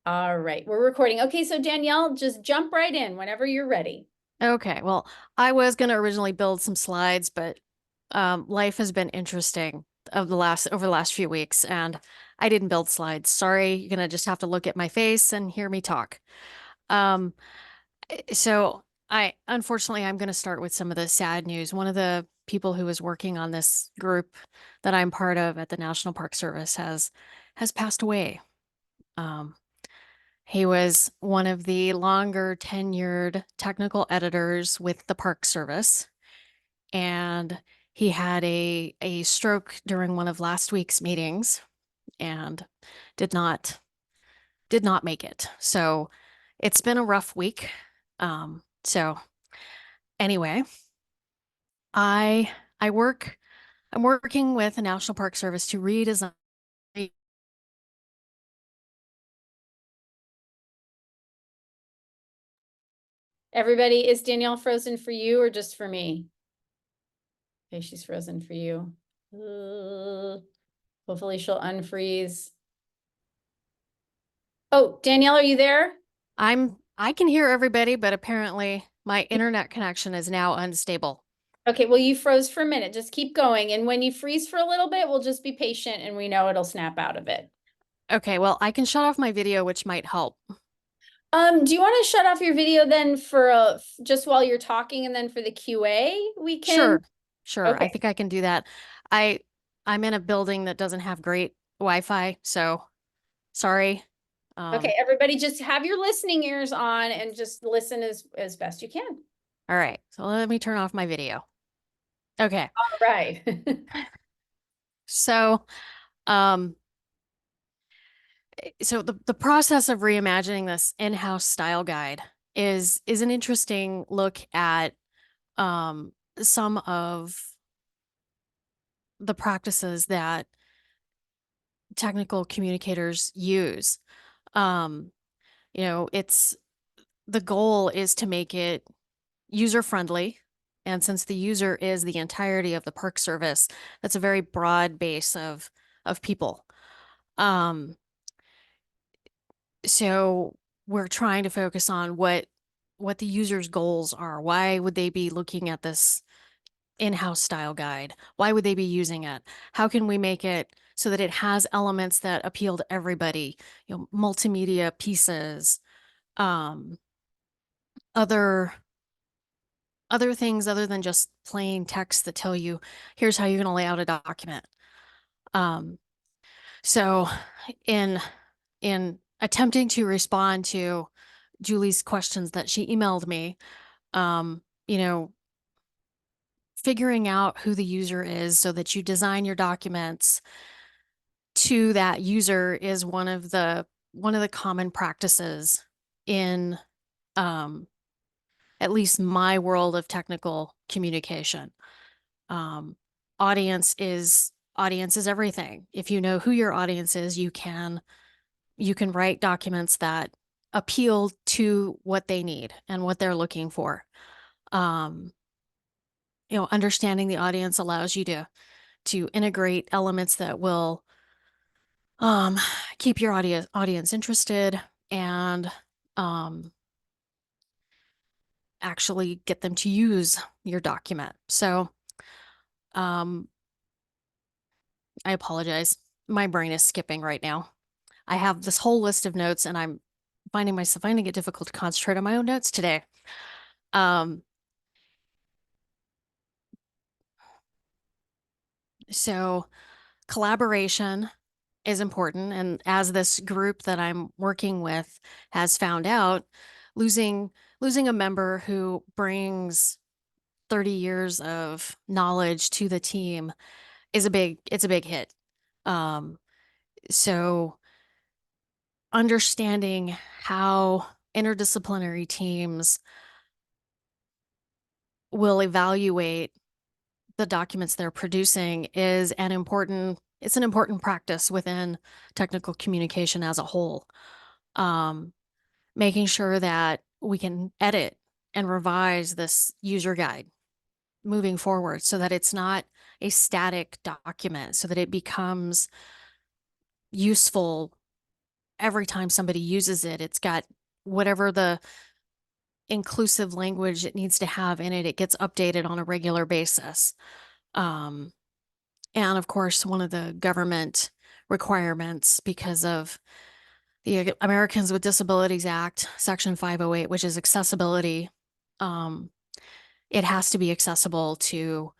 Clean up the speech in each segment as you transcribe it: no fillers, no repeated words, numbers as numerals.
All right, we're recording. Okay, so Danielle, just jump right in whenever you're ready. Okay, well, I was going to originally build some slides, but life has been interesting over the last few weeks, and I didn't build slides. Sorry, you're gonna just have to look at my face and hear me talk. Um, so unfortunately, I'm going to start with some of the sad news. One of the people who was working on this group that I'm part of at the National Park Service has passed away. Um, he was one of the longer tenured technical editors with the Park Service, and he had a stroke during one of last week's meetings and did not did not make it. So it's been a rough week. So anyway, I I work I'm working with the National Park Service to redesign. Everybody, is Danielle frozen for you or just for me? Okay, she's frozen for you. Hopefully she'll unfreeze. Oh, Danielle, are you there? I can hear everybody, but apparently my internet connection is now unstable. Okay, well, you froze for a minute. Just keep going. And when you freeze for a little bit, we'll just be patient and we know it'll snap out of it. Okay, well, I can shut off my video, which might help. Do you want to shut off your video then for just while you're talking and then for the QA we can? Sure. Sure. I Okay. think I can do that. I I'm in a building that doesn't have great Wi-Fi, so sorry. Okay, Um, everybody just have your listening ears on and just listen as best you can. all right. So let me turn off my video. Okay. All right. So, um, so the process of reimagining this in-house style guide is an interesting look at um some of the practices that technical communicators use. Um, it's the goal is to make it user friendly. And since the user is the entirety of the park service, that's a very broad base of people. Um, so we're trying to focus on what the user's goals are. Why would they be looking at this in-house style guide? Why would they be using it? How can we make it so that it has elements that appeal to everybody? Multimedia pieces, um, other other things other than just plain text that tell you, here's how you're going to lay out a document. Um, so in in attempting to respond to Julie's questions that she emailed me, um, you know, figuring out who the user is so that you design your documents to that user is one of the common practices in um, at least my world of technical communication. Um, audience is everything. If you know who your audience is, you can write documents that appeal to what they need and what they're looking for. Um, Understanding the audience allows you to integrate elements that will um, keep your audience interested and um, actually get them to use your document. So um, I apologize. My brain is skipping right now. I have this whole list of notes and I'm finding it difficult to concentrate on my own notes today. Um, so collaboration is important. And as this group that I'm working with has found out, losing losing a member who brings 30 years of knowledge to the team it's a big hit. Um, so understanding how interdisciplinary teams will evaluate the documents they're producing is an important practice within technical communication as a whole. Um, Making sure that we can edit and revise this user guide moving forward so that it's not a static document, so that it becomes useful every time somebody uses it, it's got whatever the inclusive language it needs to have in it. It gets updated on a regular basis. Um, and of course, one of the government requirements because of the Americans with Disabilities Act, Section 508, which is accessibility. Um, it has to be accessible to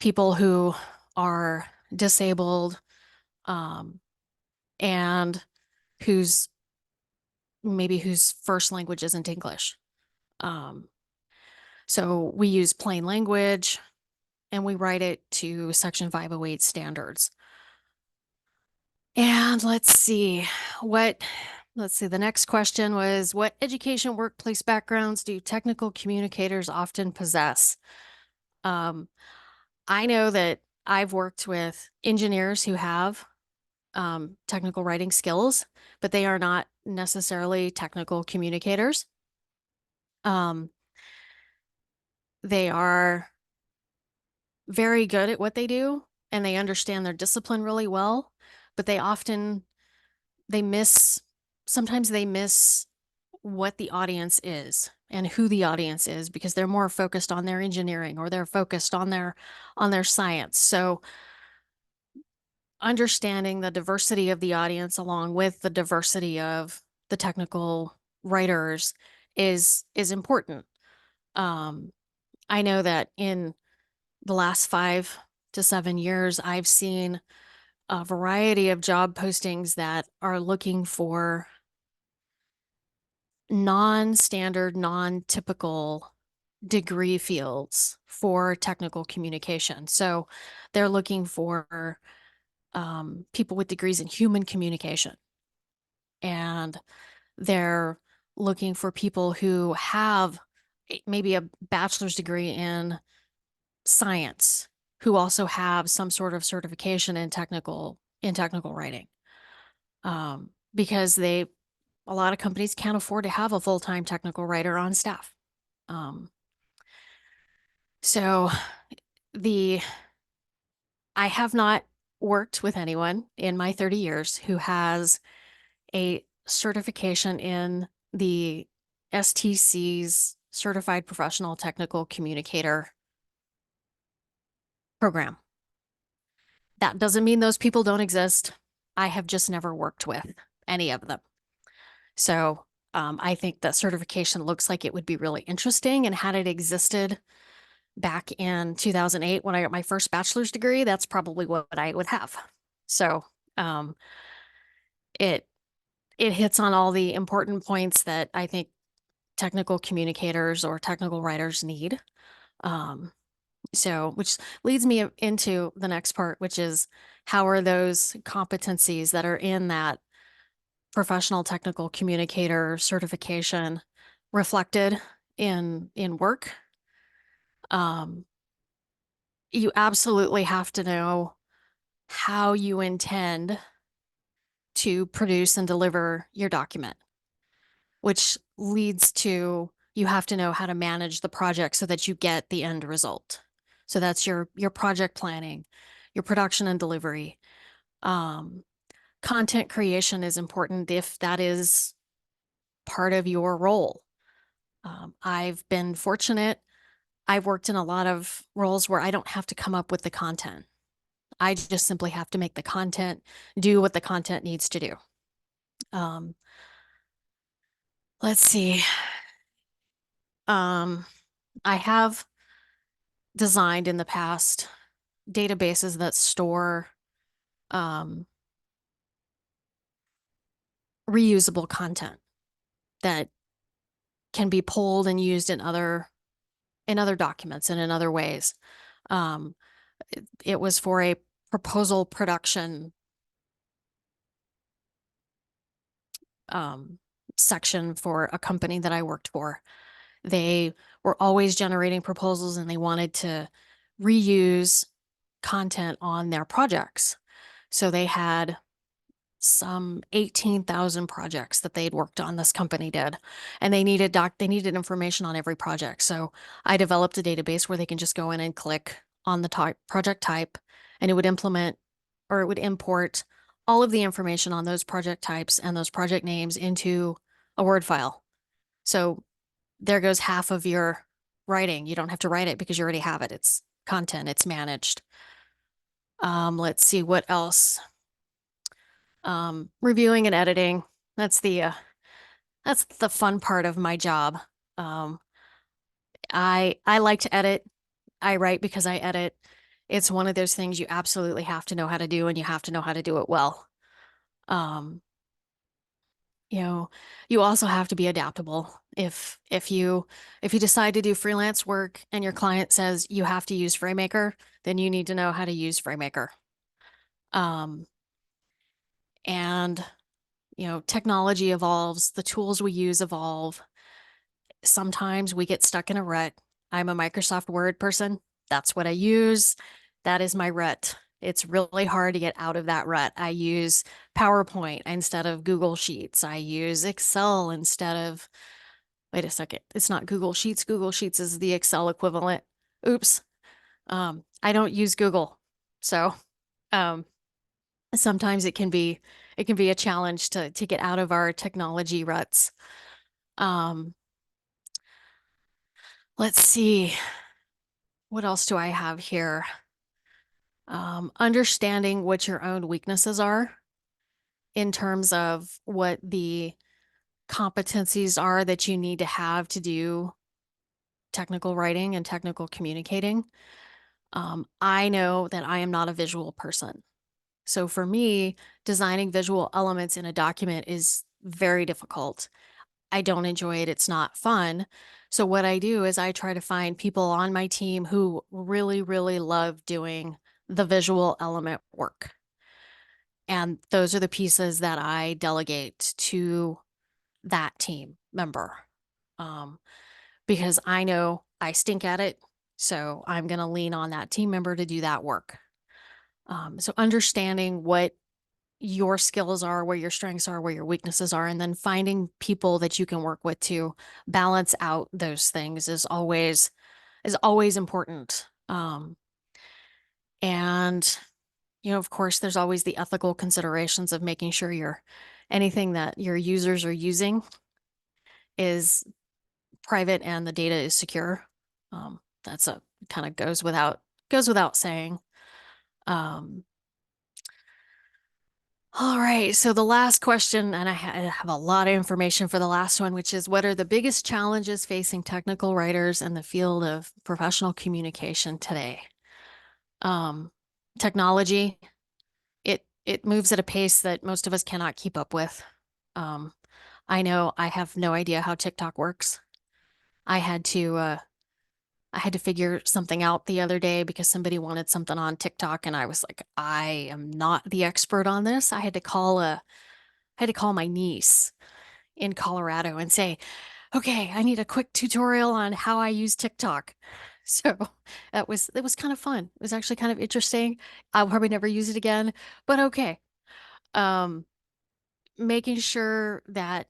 people who are disabled, and whose whose first language isn't English. Um, so we use plain language and we write it to Section 508 standards. And let's see, the next question was, what education workplace backgrounds do technical communicators often possess? Um, I know that I've worked with engineers who have technical writing skills, but they are not necessarily technical communicators. Um, they are very good at what they do and they understand their discipline really well, but they miss, sometimes they miss what the audience is and who the audience is because they're more focused on their engineering or they're focused on their science. So understanding the diversity of the audience along with the diversity of the technical writers is important. I know that in the last 5 to 7 years, I've seen a variety of job postings that are looking for non-standard, non-typical degree fields for technical communication. So they're looking for people with degrees in human communication. And they're looking for people who have maybe a bachelor's degree in science, who also have some sort of certification in technical writing. Because a lot of companies can't afford to have a full-time technical writer on staff. Um, so I have not worked with anyone in my 30 years who has a certification in the STC's Certified Professional Technical Communicator program. That doesn't mean those people don't exist. I have just never worked with any of them. So I think that certification looks like it would be really interesting. And had it existed back in 2008 when I got my first bachelor's degree, that's probably what I would have. So it hits on all the important points that I think technical communicators or technical writers need. So, which leads me into the next part, which is how are those competencies that are in that professional technical communicator certification reflected in work? You absolutely have to know how you intend to produce and deliver your document, which leads to you have to know how to manage the project so that you get the end result. So that's your project planning, your production and delivery. Content creation is important if that is part of your role. I've been fortunate. I've worked in a lot of roles where I don't have to come up with the content. I just simply have to make the content do what the content needs to do. Let's see. I have designed in the past databases that store reusable content that can be pulled and used in other documents and in other ways. It was for a proposal production section for a company that I worked for. They were always generating proposals and they wanted to reuse content on their projects. So they had some 18,000 projects that they'd worked on, this company did, and they needed information on every project. So I developed a database where they can just go in and click on the project type and it would import all of the information on those project types and those project names into a Word file. So there goes half of your writing. You don't have to write it because you already have it. It's content, it's managed. Let's see what else. Reviewing and editing. That's the fun part of my job. Um, I like to edit. I write because I edit. It's one of those things you absolutely have to know how to do, and you have to know how to do it well. Um, you know, you also have to be adaptable. If you decide to do freelance work and your client says you have to use FrameMaker, then you need to know how to use FrameMaker. Um, and technology evolves, the tools we use evolve. Sometimes we get stuck in a rut. I'm a Microsoft Word person. That's what I use. That is my rut. It's really hard to get out of that rut. I use PowerPoint instead of Google Sheets. I use Excel instead of, wait a second, it's not Google Sheets. Google Sheets is the Excel equivalent. Oops. I don't use Google. So, um, sometimes it can be a challenge to get out of our technology ruts. Um, let's see. What else do I have here? Understanding what your own weaknesses are in terms of what the competencies are that you need to have to do technical writing and technical communicating. I know that I am not a visual person. So for me, designing visual elements in a document is very difficult. I don't enjoy it. It's not fun. So what I do is I try to find people on my team who really, really love doing the visual element work. And those are the pieces that I delegate to that team member. Um, because I know I stink at it. So I'm going to lean on that team member to do that work. So understanding what your skills are, where your strengths are, where your weaknesses are, and then finding people that you can work with to balance out those things is always important. And of course, there's always the ethical considerations of making sure anything that your users are using is private and the data is secure. That's a kind of goes without saying. Um, All right. So the last question, and I have a lot of information for the last one, which is what are the biggest challenges facing technical writers in the field of professional communication today? Um, Technology, it moves at a pace that most of us cannot keep up with. Um, I know I have no idea how TikTok works. I had to I had to figure something out the other day because somebody wanted something on TikTok, and I was like, I am not the expert on this. I had to call my niece in Colorado and say, okay, I need a quick tutorial on how I use TikTok. So it was kind of fun. It was actually kind of interesting. I'll probably never use it again, but okay. Um, Making sure that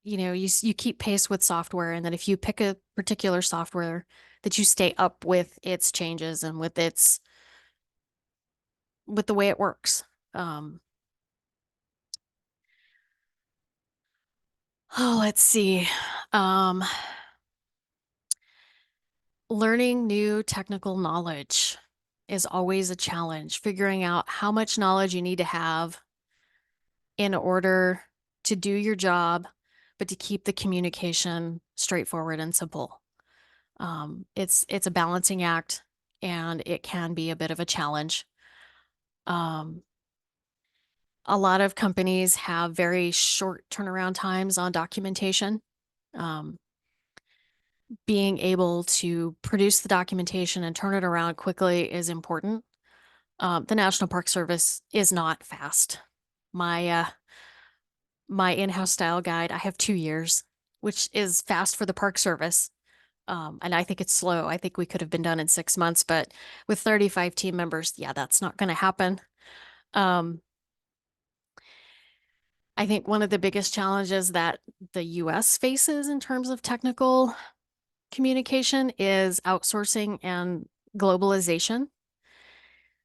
you keep pace with software, and that if you pick a particular software, that you stay up with its changes and with the way it works. Um, let's see. Um, Learning new technical knowledge is always a challenge. Figuring out how much knowledge you need to have in order to do your job, but to keep the communication straightforward and simple. It's a balancing act, and it can be a bit of a challenge. Um, a lot of companies have very short turnaround times on documentation. Um, Being able to produce the documentation and turn it around quickly is important. The National Park Service is not fast. My in-house style guide, I have 2 years, which is fast for the Park Service. And I think it's slow. I think we could have been done in 6 months, but with 35 team members, yeah, that's not going to happen. Um, I think one of the biggest challenges that the US faces in terms of technical communication is outsourcing and globalization.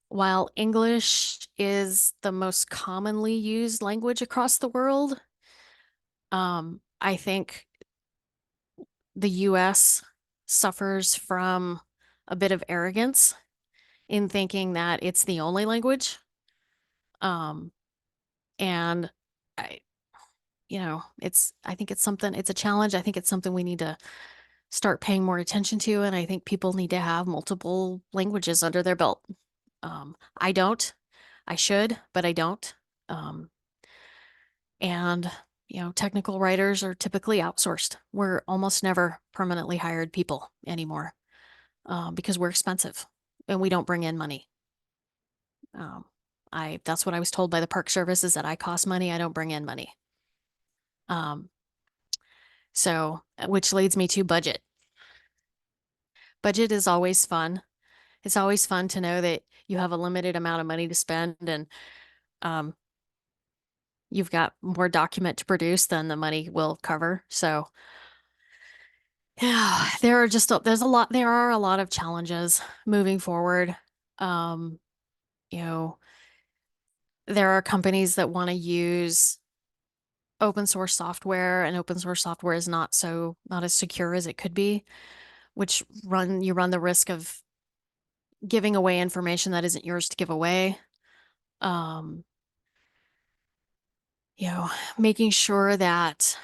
while English is the most commonly used language across the world, I think the US suffers from a bit of arrogance in thinking that it's the only language. Um, and I, I think it's something, it's a challenge. I think it's something we need to start paying more attention to. And I think people need to have multiple languages under their belt. I don't. I should, but I don't. Um, and technical writers are typically outsourced. We're almost never permanently hired people anymore, because we're expensive and we don't bring in money. Um, that's what I was told by the Park Service, is that I cost money, I don't bring in money. Um, which leads me to budget. Budget is always fun. It's always fun to know that you have a limited amount of money to spend, and um, you've got more document to produce than the money will cover. So yeah, there are a lot of challenges moving forward. Um, you know, there are companies that want to use open source software, and open source software is not as secure as it could be, which you run the risk of giving away information that isn't yours to give away. Um, you know, making sure that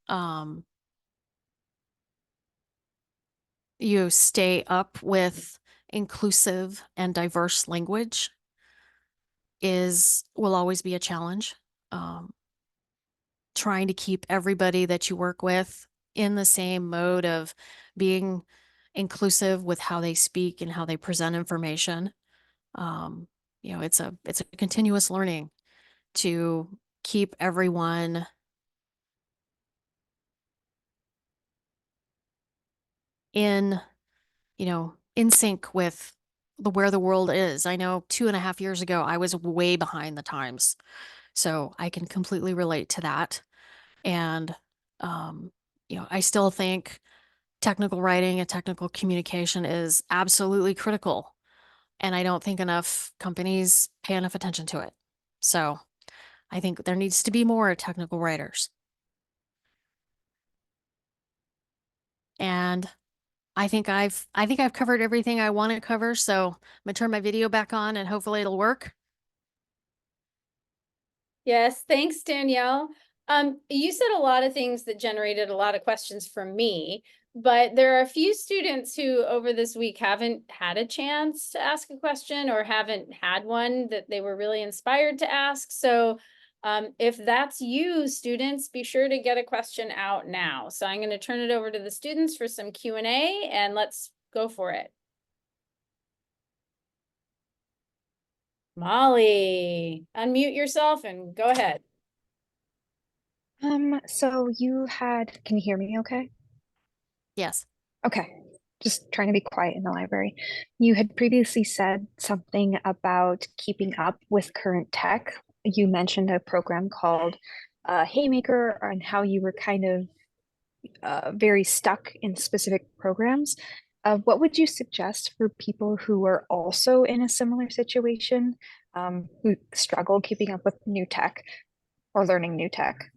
um, you stay up with inclusive and diverse language will always be a challenge. Um, Trying to keep everybody that you work with in the same mode of being inclusive with how they speak and how they present information. Um, it's a continuous learning to keep everyone in, in sync with where the world is. I know 2.5 years ago, I was way behind the times. So I can completely relate to that. And, um, I still think technical writing and technical communication is absolutely critical. And I don't think enough companies pay enough attention to it. So I think there needs to be more technical writers. And I think I've covered everything I want to cover. So I'm gonna turn my video back on and hopefully it'll work. Yes, thanks, Danielle. You said a lot of things that generated a lot of questions from me, but there are a few students who over this week haven't had a chance to ask a question or haven't had one that they were really inspired to ask. So if that's you, students, be sure to get a question out now. So I'm going to turn it over to the students for some Q&A, and let's go for it. Molly, unmute yourself and go ahead. Can you hear me okay? Yes. Okay. Just trying to be quiet in the library. You had previously said something about keeping up with current tech. You mentioned a program called Haymaker and how you were kind of very stuck in specific programs. What would you suggest for people who are also in a similar situation, who struggle keeping up with new tech or learning new tech?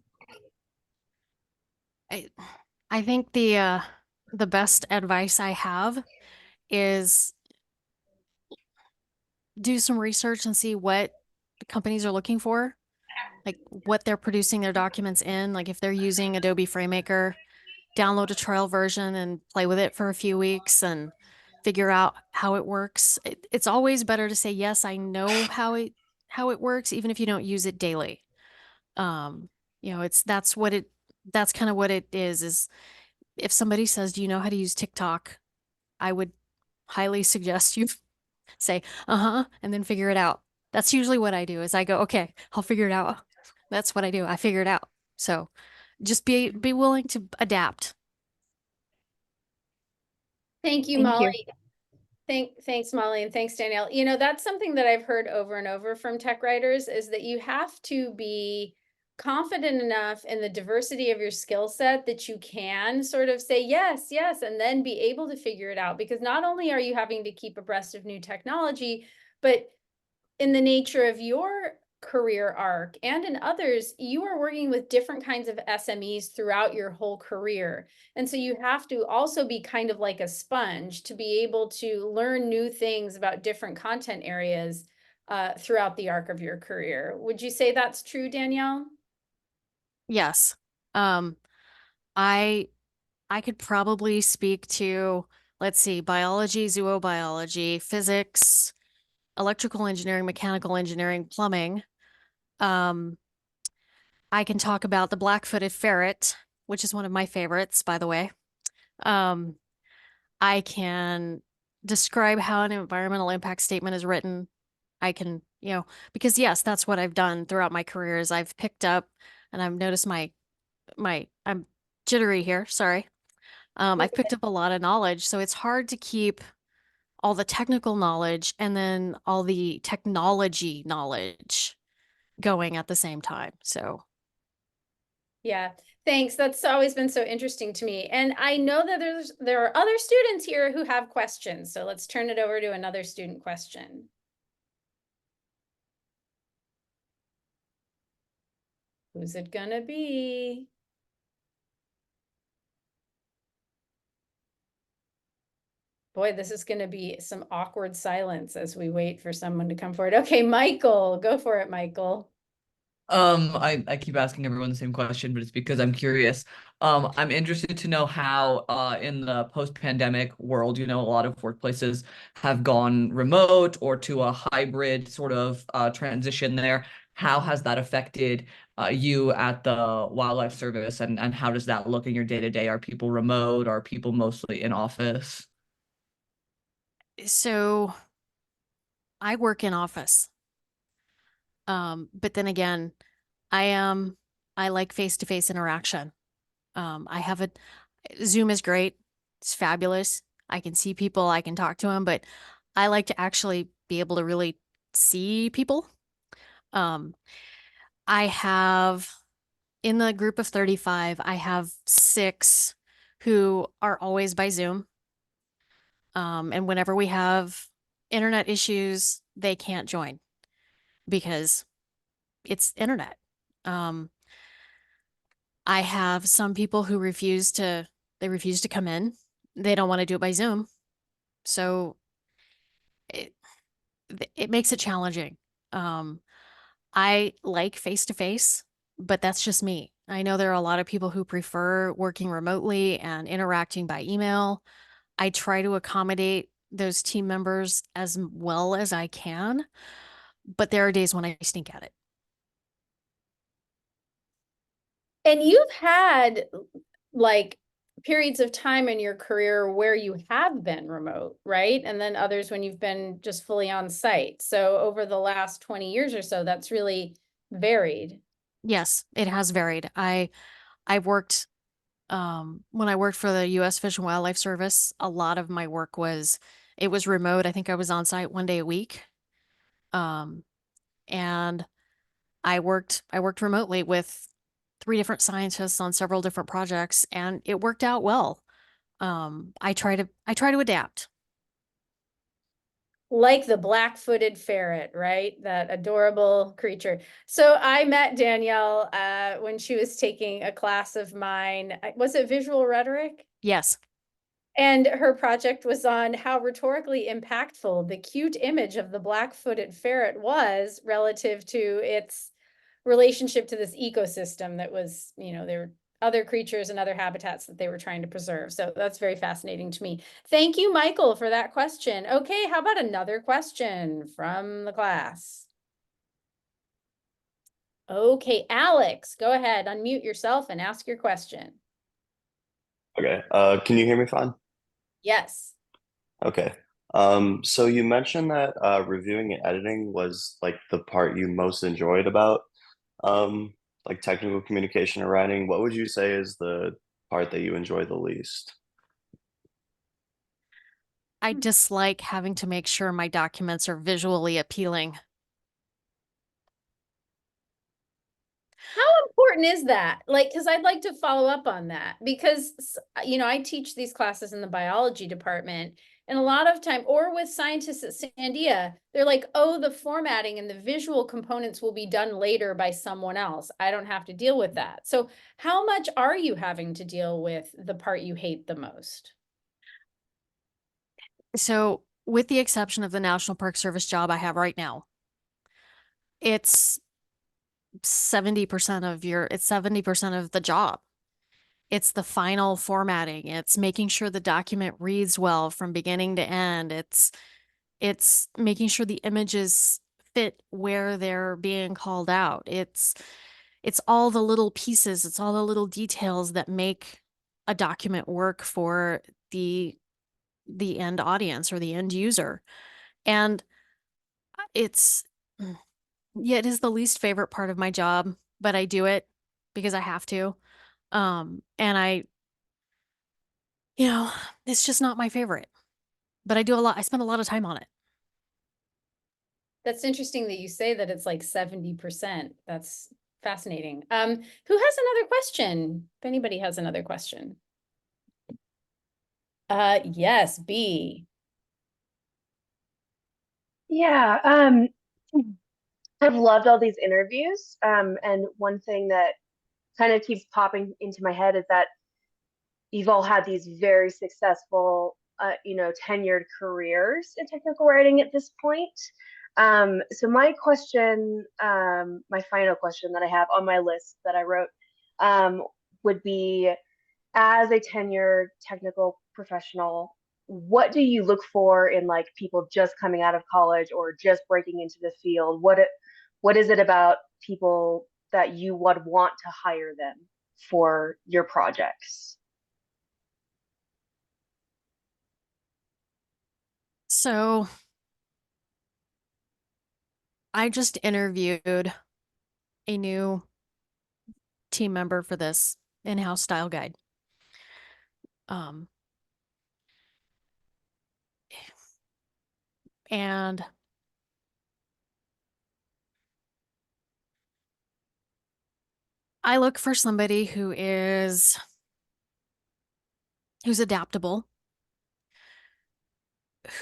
I, I think the best advice I have is do some research and see what the companies are looking for, like what they're producing their documents in. Like if they're using Adobe FrameMaker, download a trial version and play with it for a few weeks and figure out how it works. It's always better to say, yes, I know how it works, even if you don't use it daily. That's kind of what it is if somebody says, do you know how to use TikTok? I would highly suggest you say, uh-huh, and then figure it out. That's usually what I do is I go, okay, I'll figure it out. That's what I do. I figure it out. So just be willing to adapt. Thank you, Thank you. Molly. Thanks, Molly, and thanks, Danielle. You know, that's something that I've heard over and over from tech writers is that you have to be confident enough in the diversity of your skill set that you can sort of say yes, yes, and then be able to figure it out. Because not only are you having to keep abreast of new technology, but in the nature of your career arc and in others, you are working with different kinds of SMEs throughout your whole career. And so you have to also be kind of like a sponge to be able to learn new things about different content areas throughout the arc of your career. Would you say that's true, Danielle? Yes. Um, I I could probably speak to, let's see, biology, zoobiology, physics, electrical engineering, mechanical engineering, plumbing. Um, I can talk about the black-footed ferret, which is one of my favorites, by the way. Um, I can describe how an environmental impact statement is written. I can, because yes, that's what I've done throughout my career is I've picked up and I've noticed I'm jittery here, sorry. I've picked up a lot of knowledge, so it's hard to keep all the technical knowledge and then all the technology knowledge going at the same time. So, Yeah, thanks. That's always been so interesting to me. And I know that there are other students here who have questions. So let's turn it over to another student question. Who's it gonna be? Boy, this is gonna be some awkward silence as we wait for someone to come forward. Okay, Michael, go for it, Michael. I keep asking everyone the same question, but it's because I'm curious. I'm interested to know how, in the post-pandemic world, a lot of workplaces have gone remote or to a hybrid sort of transition there. How has that affected you at the Wildlife Service, and how does that look in your day-to-day? Are people remote? Are people mostly in office? so I work in office. But then again, I like face-to-face interaction. I have a Zoom is great. It's fabulous. I can see people, I can talk to them, but I like to actually be able to really see people. Um, I have in the group of 35, I have 6 who are always by Zoom. And whenever we have internet issues, they can't join because it's internet. Um, I have some people who they refuse to come in. They don't want to do it by Zoom. So it, it makes it challenging. Um, I like face to face, but that's just me. I know there are a lot of people who prefer working remotely and interacting by email. I try to accommodate those team members as well as I can, but there are days when I stink at it. And you've had like periods of time in your career where you have been remote, right? And then others when you've been just fully on site. So over the last 20 years or so, that's really varied. Yes, it has varied. I worked when I worked for the US Fish and Wildlife Service, a lot of my work it was remote. I think I was on site 1 day a week. Um, and I worked remotely with 3 different scientists on several different projects and it worked out well. I try to adapt. Like the black-footed ferret, right? That adorable creature. So I met Danielle when she was taking a class of mine. Was it visual rhetoric? Yes. And her project was on how rhetorically impactful the cute image of the black-footed ferret was relative to its relationship to this ecosystem that was, there were other creatures and other habitats that they were trying to preserve. So that's very fascinating to me. Thank you, Michael, for that question. Okay, how about another question from the class? Okay, Alex, go ahead, unmute yourself and ask your question. Okay. Can you hear me fine? Yes. Okay. So you mentioned that reviewing and editing was like the part you most enjoyed about um, like technical communication or writing. What would you say is the part that you enjoy the least? I dislike having to make sure my documents are visually appealing. How important is that? Like, because I'd like to follow up on that because, I teach these classes in the biology department And a lot of time, or with scientists at Sandia, they're like, oh, the formatting and the visual components will be done later by someone else. I don't have to deal with that. So how much are you having to deal with the part you hate the most? So with the exception of the National Park Service job I have right now, it's 70% it's 70% of the job. It's the final formatting. It's making sure the document reads well from beginning to end. It's making sure the images fit where they're being called out. It's all the little pieces, it's all the little details that make a document work for the end audience or the end user. And it's yeah, it is the least favorite part of my job, but I do it because I have to. And you know, it's just not my favorite. But I spend a lot of time on it. That's interesting that you say that it's like 70%. That's fascinating. Who has another question? If anybody has another question. Yes, B. Yeah, I've loved all these interviews. And one thing that kind of keeps popping into my head is that you've all had these very successful, tenured careers in technical writing at this point. So my question, my final question that I have on my list that I wrote, would be, as a tenured technical professional, what do you look for in like people just coming out of college or just breaking into the field? What is it about people that you would want to hire them for your projects? So I just interviewed a new team member for this in-house style guide. Um, and I look for somebody who's adaptable,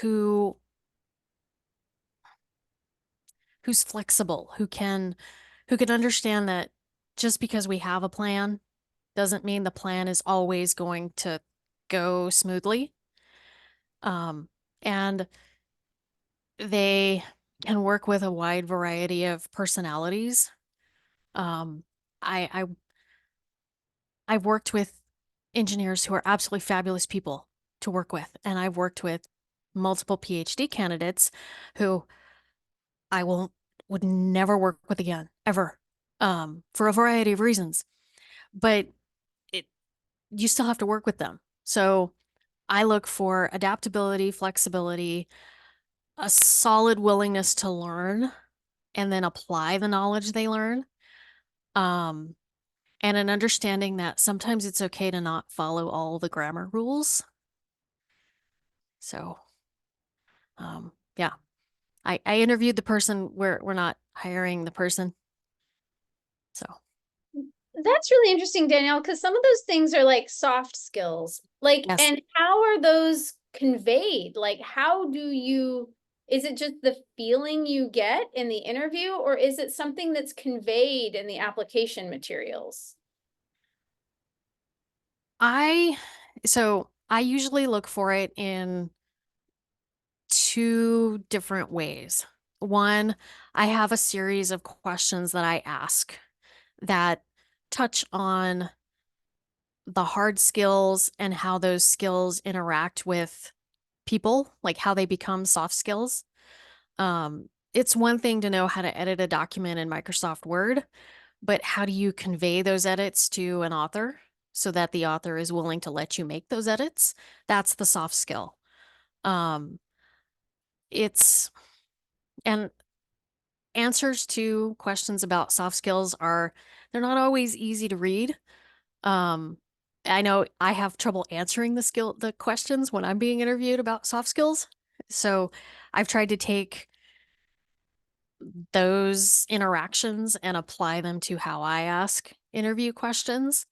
who's flexible, who can understand that just because we have a plan doesn't mean the plan is always going to go smoothly. And they can work with a wide variety of personalities. Um, I I've worked with engineers who are absolutely fabulous people to work with, and I've worked with multiple PhD candidates who I would never work with again, ever, for a variety of reasons. But it you still have to work with them. So I look for adaptability, flexibility, a solid willingness to learn and then apply the knowledge they learn. Um, and an understanding that sometimes it's okay to not follow all the grammar rules. So, yeah, I interviewed the person. We're not hiring the person. So, That's really interesting, Danielle, because some of those things are like soft skills. Like, yes. and how are those conveyed? Like, how do you, is it just the feeling you get in the interview, or is it something that's conveyed in the application materials? So I usually look for it in two different ways. One, I have a series of questions that I ask that touch on the hard skills and how those skills interact with people, like how they become soft skills. It's one thing to know how to edit a document in Microsoft Word, but how do you convey those edits to an author so that the author is willing to let you make those edits? That's the soft skill. Um, it's and answers to questions about soft skills they're not always easy to read. Um, I know I have trouble answering the questions when I'm being interviewed about soft skills. So I've tried to take those interactions and apply them to how I ask interview questions.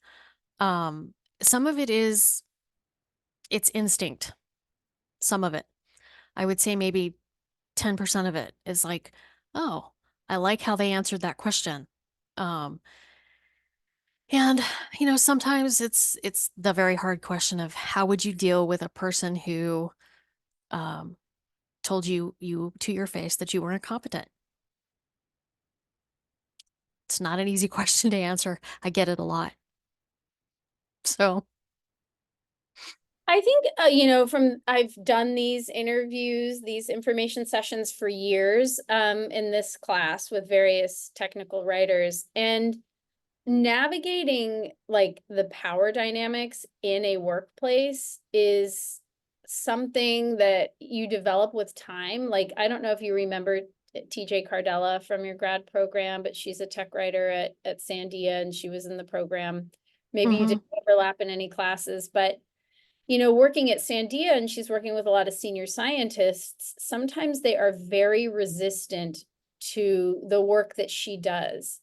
Um, some of it's instinct. some of it. I would say maybe 10% of it is like, oh, I like how they answered that question. Um, and sometimes it's the very hard question of how would you deal with a person who um, told you to your face that you were incompetent? It's not an easy question to answer. I get it a lot. So, I think, I've done these interviews, these information sessions for years, in this class with various technical writers, and navigating like the power dynamics in a workplace is something that you develop with time. Like, I don't know if you remember TJ Cardella from your grad program, but she's a tech writer at Sandia, and she was in the program. Maybe you mhm. didn't overlap in any classes, but working at Sandia, and she's working with a lot of senior scientists, sometimes they are very resistant to the work that she does.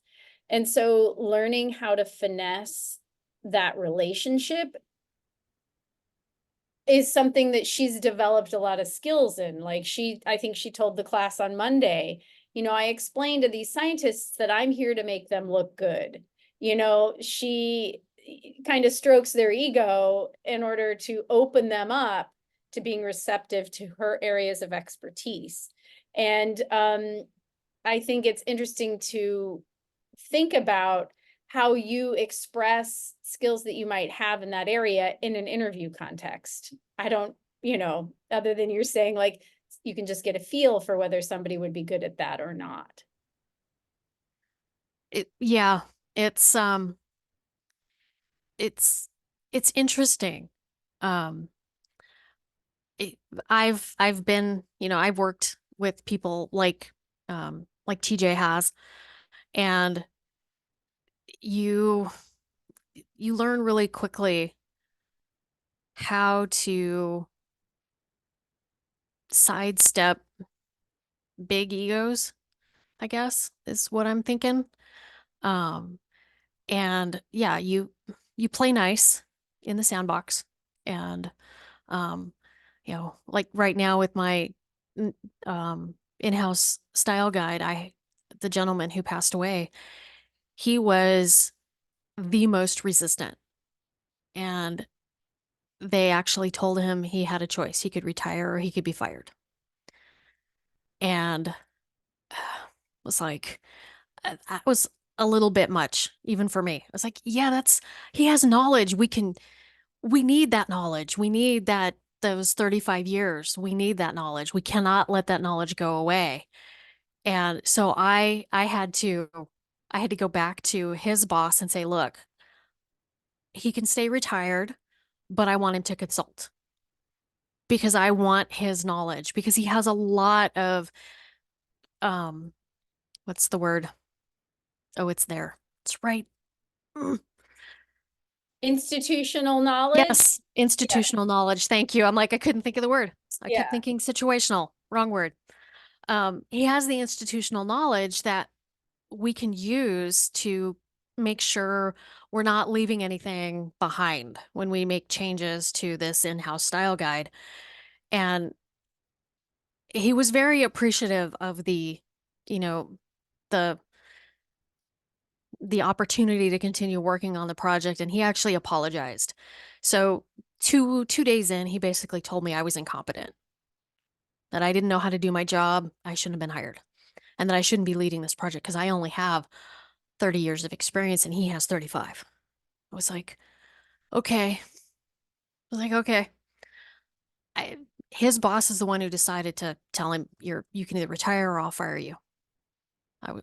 And so learning how to finesse that relationship is something that she's developed a lot of skills in. Like, I think she told the class on Monday, I explained to these scientists that I'm here to make them look good. She kind of strokes their ego in order to open them up to being receptive to her areas of expertise. And I think it's interesting to think about how you express skills that you might have in that area in an interview context. I don't, other than you're saying, like, you can just get a feel for whether somebody would be good at that or not. Yeah, it's it's it's interesting. Um, it, I've been, I've worked with people like TJ has, and you you learn really quickly how to sidestep big egos, I guess, is what I'm thinking. Um, and yeah, you play nice in the sandbox, and um, like right now with my in-house style guide, the gentleman who passed away, he was the most resistant, and they actually told him he had a choice. He could retire or he could be fired. And was like, that was a little bit much, even for me. I was like, yeah, he has knowledge. We need that knowledge. We need those 35 years. We need that knowledge. We cannot let that knowledge go away. And so I had to go back to his boss and say, look, he can stay retired, but I want him to consult because I want his knowledge, because he has a lot of um what's the word? Oh, it's there. It's right. Mm. Institutional knowledge. Yes, institutional knowledge. Thank you. I'm like, I couldn't think of the word. I kept Yeah. thinking situational. Wrong word. He has the institutional knowledge that we can use to make sure we're not leaving anything behind when we make changes to this in-house style guide. And he was very appreciative of you know, the the opportunity to continue working on the project, and he actually apologized. So two days in, he basically told me I was incompetent, that I didn't know how to do my job, I shouldn't have been hired, and that I shouldn't be leading this project because I only have 30 years of experience and he has 35. I was like, okay. I was like, okay. His boss is the one who decided to tell him, you can either retire or I'll fire you.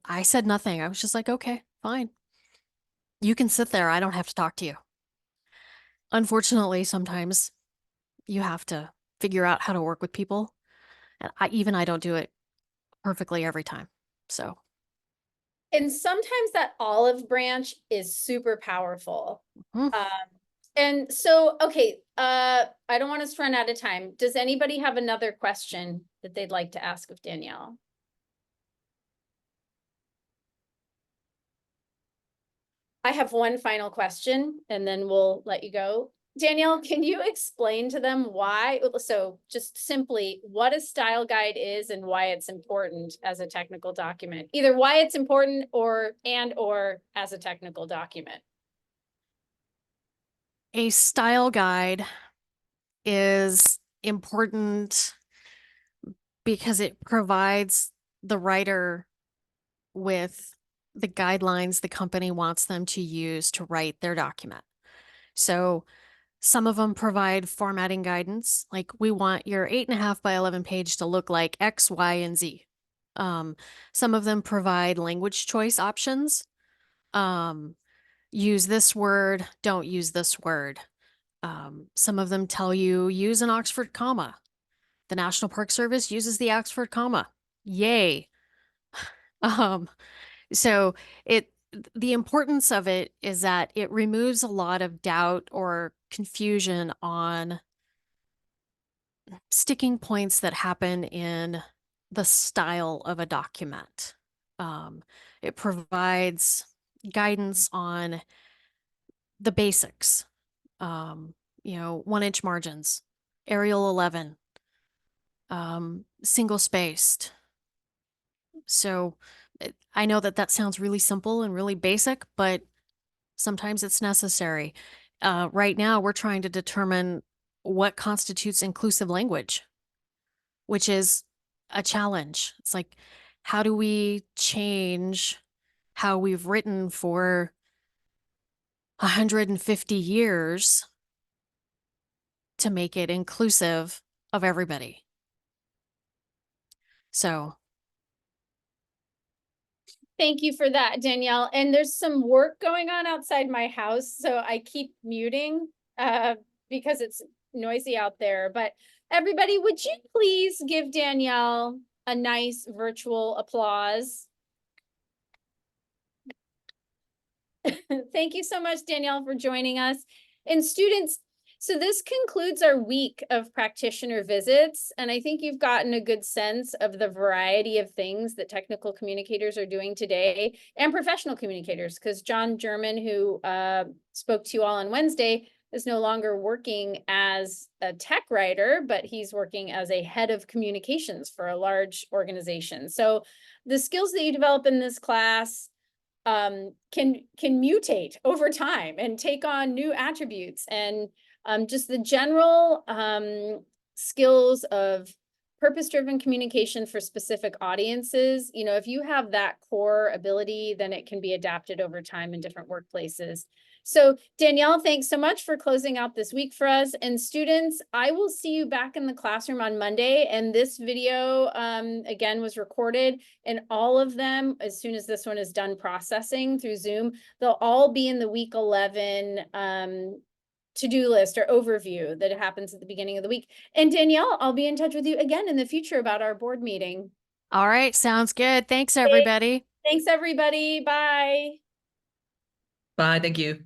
I said nothing. I was just like, okay, fine. You can sit there. I don't have to talk to you. Unfortunately, sometimes you have to figure out how to work with people. And I don't do it perfectly every time. So, And sometimes that olive branch is super powerful. mhm. And so, okay, I don't want us to run out of time. Does anybody have another question that they'd like to ask of Danielle? I have one final question and then we'll let you go. Danielle, can you explain to them why, so just simply what a style guide is and why it's important as a technical document, either why it's important or as a technical document? A style guide is important because it provides the writer with the guidelines the company wants them to use to write their document. So some of them provide formatting guidance, like we want your 8.5 by 11 page to look like X, Y, and Z. Some of them provide language choice options. Use this word, don't use this word. Some of them tell you use an Oxford comma. The National Park Service uses the Oxford comma. Yay. So the importance of it is that it removes a lot of doubt or confusion on sticking points that happen in the style of a document. It provides guidance on the basics, 1-inch margins, Arial 11, single spaced. So I know that sounds really simple and really basic, but sometimes it's necessary. Right now, we're trying to determine what constitutes inclusive language, which is a challenge. It's like, how do we change how we've written for 150 years to make it inclusive of everybody? So Thank you for that, Danielle. And there's some work going on outside my house, so I keep muting because it's noisy out there. But everybody, would you please give Danielle a nice virtual applause? Thank you so much, Danielle, for joining us. And students, so this concludes our week of practitioner visits, and I think you've gotten a good sense of the variety of things that technical communicators are doing today, and professional communicators, because John German, who spoke to you all on Wednesday, is no longer working as a tech writer, but he's working as a head of communications for a large organization. So the skills that you develop in this class can mutate over time and take on new attributes, and just the general skills of purpose-driven communication for specific audiences. If you have that core ability, then it can be adapted over time in different workplaces. So Danielle, thanks so much for closing out this week for us. And students, I will see you back in the classroom on Monday. And this video, again, was recorded, and all of them, as soon as this one is done processing through Zoom, they'll all be in the week 11 to-do list or overview that happens at the beginning of the week. And Danielle, I'll be in touch with you again in the future about our board meeting. all right, sounds good. Thanks, everybody. Thanks, everybody. Bye. Bye, thank you.